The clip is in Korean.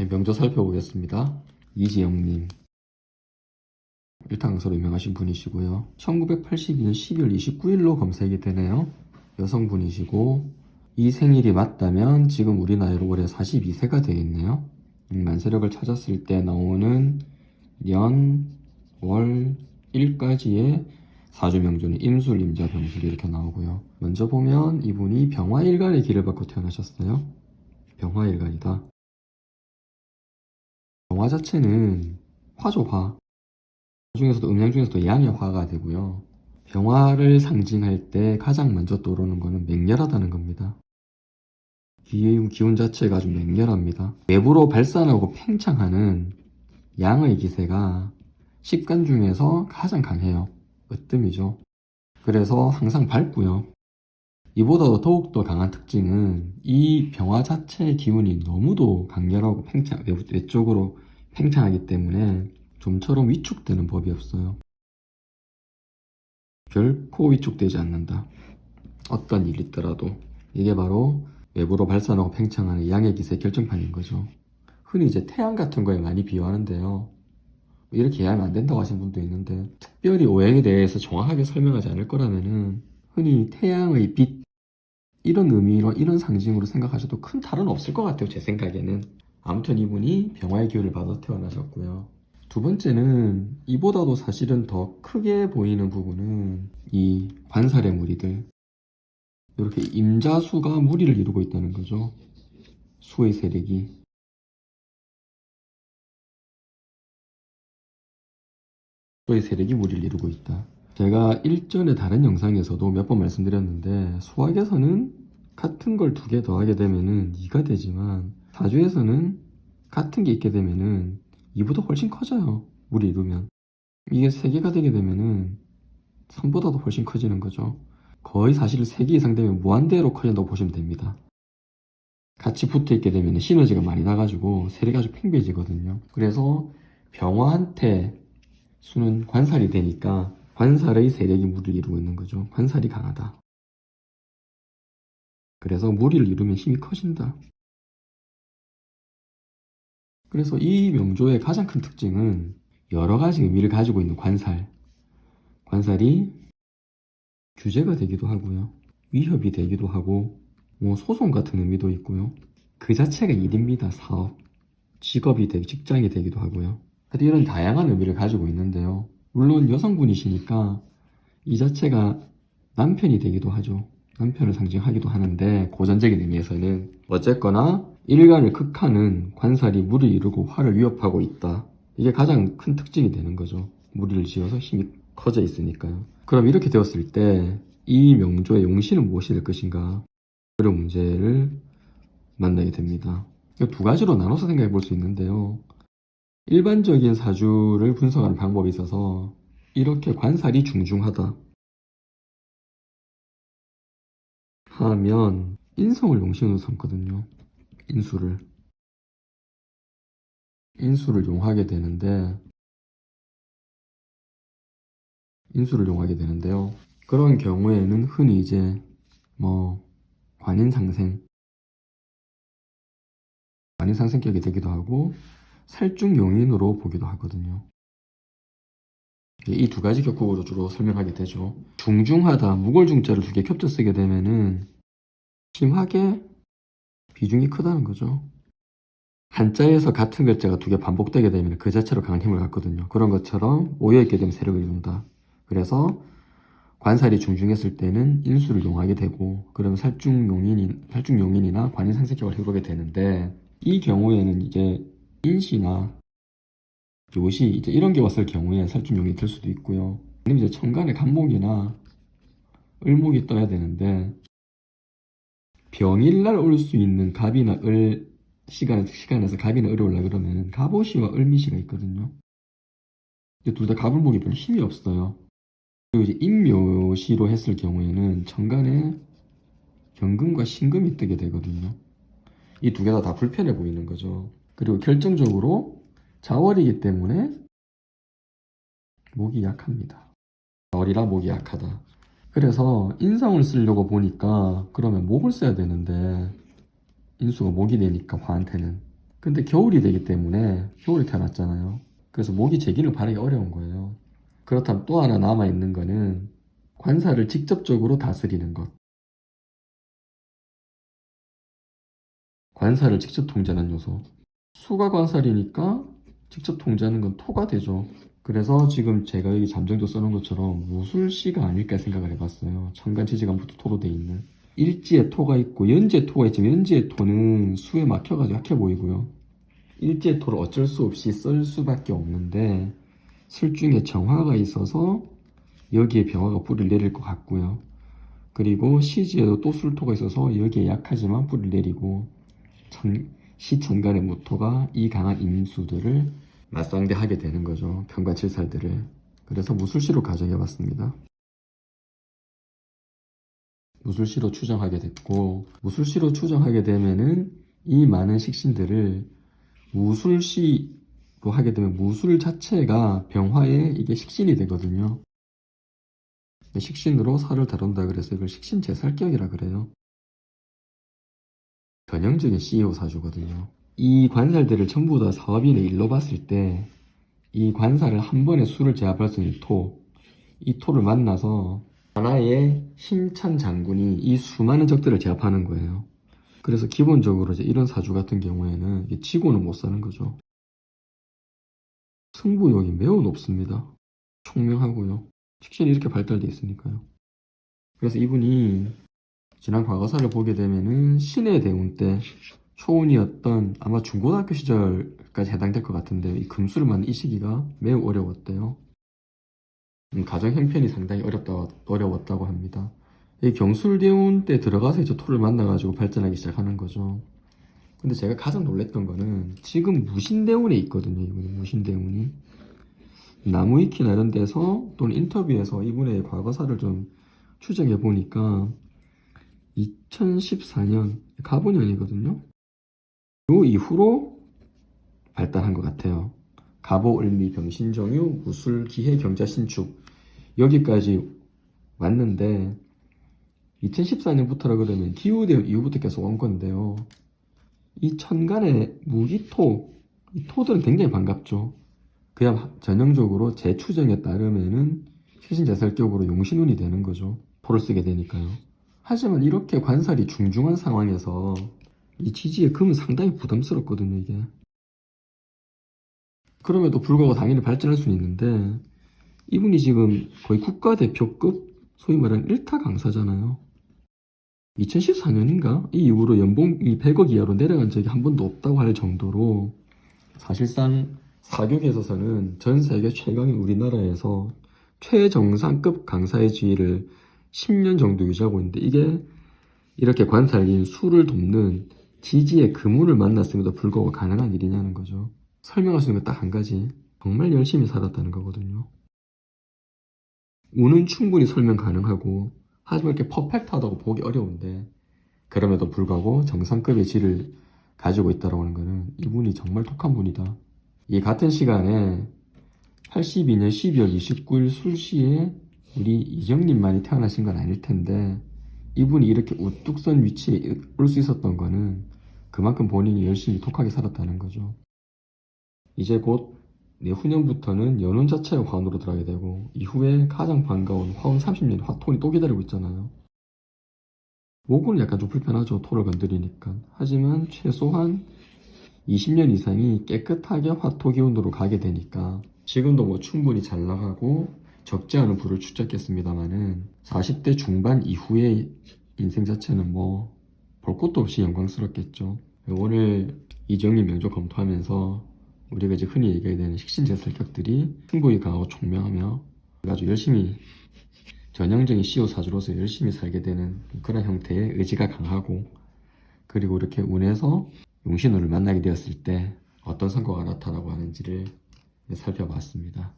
네, 명조 살펴보겠습니다. 이지영님, 일타강사로 유명하신 분이시고요. 1982년 12월 29일로 검색이 되네요. 여성분이시고 이 생일이 맞다면 지금 우리 나이로 올해 42세가 되겠네요. 만세력을 찾았을 때 나오는 년, 월, 일까지의 사주명존이 임술, 임자, 병술 이렇게 나오고요. 먼저 보면 이분이 병화일간의 길을 받고 태어나셨어요. 병화일간이다. 병화 자체는 화죠, 화. 중에서도 음양 중에서도 양의 화가 되고요. 병화를 상징할 때 가장 먼저 떠오르는 거는 맹렬하다는 겁니다. 기운 자체가 아주 맹렬합니다. 외부로 발산하고 팽창하는 양의 기세가 식간 중에서 가장 강해요. 으뜸이죠. 그래서 항상 밝고요. 이보다도 더욱더 강한 특징은 이 병화 자체의 기운이 너무도 강렬하고 외쪽으로 팽창하기 때문에 좀처럼 위축되는 법이 없어요. 결코 위축되지 않는다. 어떤 일이 있더라도. 이게 바로 외부로 발산하고 팽창하는 양의 기세 결정판인 거죠. 흔히 이제 태양 같은 거에 많이 비유하는데요. 이렇게 이해하면 안 된다고 하시는 분도 있는데, 특별히 오행에 대해서 정확하게 설명하지 않을 거라면은 흔히 태양의 빛, 이런 의미로 이런 상징으로 생각하셔도 큰 탈은 없을 것 같아요. 제 생각에는. 아무튼 이분이 병화의 기운을 받아 태어나셨고요. 두 번째는 이보다도 사실은 더 크게 보이는 부분은 이 관살의 무리들, 이렇게 임자수가 무리를 이루고 있다는 거죠. 수의 세력이. 수의 세력이 무리를 이루고 있다. 제가 일전에 다른 영상에서도 몇 번 말씀드렸는데, 수학에서는 같은 걸 두 개 더하게 되면은 2가 되지만 사주에서는 같은 게 있게 되면은 2보다 훨씬 커져요. 무리 이루면. 이게 3개가 되게 되면은 3보다도 훨씬 커지는 거죠. 거의 사실 3개 이상 되면 무한대로 커진다고 보시면 됩니다. 같이 붙어 있게 되면 시너지가 많이 나가지고 세력이 아주 팽배해지거든요. 그래서 병화한테 수는 관살이 되니까 관살의 세력이 무리를 이루고 있는 거죠. 관살이 강하다. 그래서 무리를 이루면 힘이 커진다. 그래서 이 명조의 가장 큰 특징은 여러 가지 의미를 가지고 있는 관살. 관살이 규제가 되기도 하고요. 위협이 되기도 하고, 소송 같은 의미도 있고요. 그 자체가 일입니다. 사업, 직업이 되고 직장이 되기도 하고요. 하여튼 이런 다양한 의미를 가지고 있는데요. 물론 여성분이시니까 이 자체가 남편이 되기도 하죠. 남편을 상징하기도 하는데, 고전적인 의미에서는 어쨌거나 일간을 극하는 관살이 무리를 이루고 화를 위협하고 있다. 이게 가장 큰 특징이 되는 거죠. 무리를 지어서 힘이 커져 있으니까요. 그럼 이렇게 되었을 때 이 명조의 용신은 무엇이 될 것인가, 그런 문제를 만나게 됩니다. 두 가지로 나눠서 생각해 볼 수 있는데요. 일반적인 사주를 분석하는 방법이 있어서 이렇게 관살이 중중하다 하면 인성을 용신으로 삼거든요. 인수를 용하게 되는데, 인수를 용하게 되는데요. 그런 경우에는 흔히 이제 관인상생격이 되기도 하고 살중용인으로 보기도 하거든요. 이 두 가지 격국으로 주로 설명하게 되죠. 중중하다, 무골중자를 두 개 겹쳐 쓰게 되면은 심하게 비중이 크다는 거죠. 한자에서 같은 글자가 두 개 반복되게 되면 그 자체로 강한 힘을 갖거든요. 그런 것처럼 오여있게 되면 세력을 이룬다. 그래서 관살이 중중했을 때는 인수를 용하게 되고, 그러면 살중용인이나 관인상생격을 해보게 되는데, 이 경우에는 이제 인시나 요시 이제 이런 게 왔을 경우에 살중용이 될 수도 있고요. 아니면 이제 천간에 간목이나 을목이 떠야 되는데, 병일날 올 수 있는 갑이나 을 시간에서 갑이나 을이 올라 그러면 갑오시와 을미시가 있거든요. 둘 다 갑을목이 별로 힘이 없어요. 그리고 이제 임묘시로 했을 경우에는 천간에 경금과 신금이 뜨게 되거든요. 이 두 개 다 불편해 보이는 거죠. 그리고 결정적으로 자월이기 때문에 목이 약합니다. 자월이라 목이 약하다. 그래서 인성을 쓰려고 보니까 그러면 목을 써야 되는데, 인수가 목이 되니까 화한테는 근데 겨울이 되기 때문에 겨울에 태어났잖아요. 그래서 모기 제기를 바르기 어려운 거예요. 그렇다면 또 하나 남아있는 거는 관사를 직접적으로 다스리는 것. 관사를 직접 통제하는 요소. 수가 관살이니까 직접 통제하는 건 토가 되죠. 그래서 지금 제가 여기 잠정도 써놓은 것처럼 무술씨가 아닐까 생각을 해봤어요. 천간지지간부터 토로 돼 있는. 일지에 토가 있고 연지에 토가 있지만 연지의 토는 수에 막혀가지고 약해 보이고요. 일지의 토를 어쩔 수 없이 쓸 수밖에 없는데 술중에 정화가 있어서 여기에 병화가 뿌리를 내릴 것 같고요. 그리고 시지에도 또 술토가 있어서 여기에 약하지만 뿌리를 내리고 시천간의 무토가 이 강한 인수들을 맞상대하게 되는 거죠. 편관칠살들을. 그래서 무술시로 가정해봤습니다. 무술시로 추정하게 됐고, 무술시로 추정하게 되면은 이 많은 식신들을 무술시로 하게 되면 무술 자체가 병화의 이게 식신이 되거든요. 식신으로 살을 다룬다 그래서 이걸 식신제살격이라 그래요. 전형적인 CEO 사주거든요. 이 관살들을 전부 다 사업인의 일로 봤을 때 이 관살을 한 번에 수를 제압할 수 있는 토, 이 토를 만나서 하나의 힘찬 장군이 이 수많은 적들을 제압하는 거예요. 그래서 기본적으로 이제 이런 사주 같은 경우에는 이게 지고는 못 사는 거죠. 승부욕이 매우 높습니다. 총명하고요. 식신이 이렇게 발달되어 있으니까요. 그래서 이분이 지난 과거사를 보게 되면은 신의 대운 때 초운이었던 아마 중고등학교 시절까지 해당될 것 같은데 이 금수를 맞는 이 시기가 매우 어려웠대요. 가정 형편이 상당히 어려웠다고 합니다. 이 경술대운 때 들어가서 이제 토를 만나가지고 발전하기 시작하는 거죠. 근데 제가 가장 놀랬던 거는 지금 무신대운에 있거든요. 이분이 무신대운이. 나무위키나 이런 데서 또는 인터뷰에서 이분의 과거사를 좀 추정해 보니까 2014년 갑오년이거든요. 요 이후로 발달한 것 같아요. 갑오, 을미, 병신정유, 무술, 기해, 경자, 신축 여기까지 왔는데 2014년부터라 그러면 기후대운 이후부터 계속 온 건데요. 이 천간의 무기토, 이 토들은 굉장히 반갑죠. 그냥 전형적으로 제 추정에 따르면은 시신자살격으로 용신운이 되는 거죠. 토를 쓰게 되니까요. 하지만 이렇게 관살이 중중한 상황에서 이 지지의 금은 상당히 부담스럽거든요, 이게. 그럼에도 불구하고 당연히 발전할 수는 있는데 이분이 지금 거의 국가대표급 소위 말하는 1타 강사잖아요. 2014년인가? 이 이후로 연봉이 100억 이하로 내려간 적이 한 번도 없다고 할 정도로 사실상 사교계에 있어서는 전 세계 최강인 우리나라에서 최정상급 강사의 지위를 10년 정도 유지하고 있는데 이게 이렇게 관살인 수를 돕는 지지의 그물을 만났음에도 불구하고 가능한 일이냐는 거죠. 설명할 수 있는 건 딱 한 가지. 정말 열심히 살았다는 거거든요. 운은 충분히 설명 가능하고 하지만 이렇게 퍼펙트하다고 보기 어려운데 그럼에도 불구하고 정상급의 질을 가지고 있다고 하는 거는 이분이 정말 독한 분이다. 이 같은 시간에 82년 12월 29일 술시에 우리 이정님만이 태어나신 건 아닐 텐데 이분이 이렇게 우뚝 선 위치에 올 수 있었던 거는 그만큼 본인이 열심히 독하게 살았다는 거죠. 이제 곧 내후년부터는 연운 자체가 화운으로 들어가게 되고 이후에 가장 반가운 화운 30년 화톤이 또 기다리고 있잖아요. 목은 약간 좀 불편하죠. 토를 건드리니까. 하지만 최소한 20년 이상이 깨끗하게 화토 기운으로 가게 되니까 지금도 뭐 충분히 잘 나가고 적지 않은 부를 축적했습니다만은 40대 중반 이후의 인생 자체는 뭐 볼 것도 없이 영광스럽겠죠. 오늘 이정님 명조 검토하면서 우리가 이제 흔히 얘기하게 되는 식신제살격들이 승부에 강하고 총명하며 아주 열심히 전형적인 CEO 사주로서 열심히 살게 되는 그런 형태의 의지가 강하고 그리고 이렇게 운에서 용신운을 만나게 되었을 때 어떤 성과가 나타나고 하는지를 살펴봤습니다.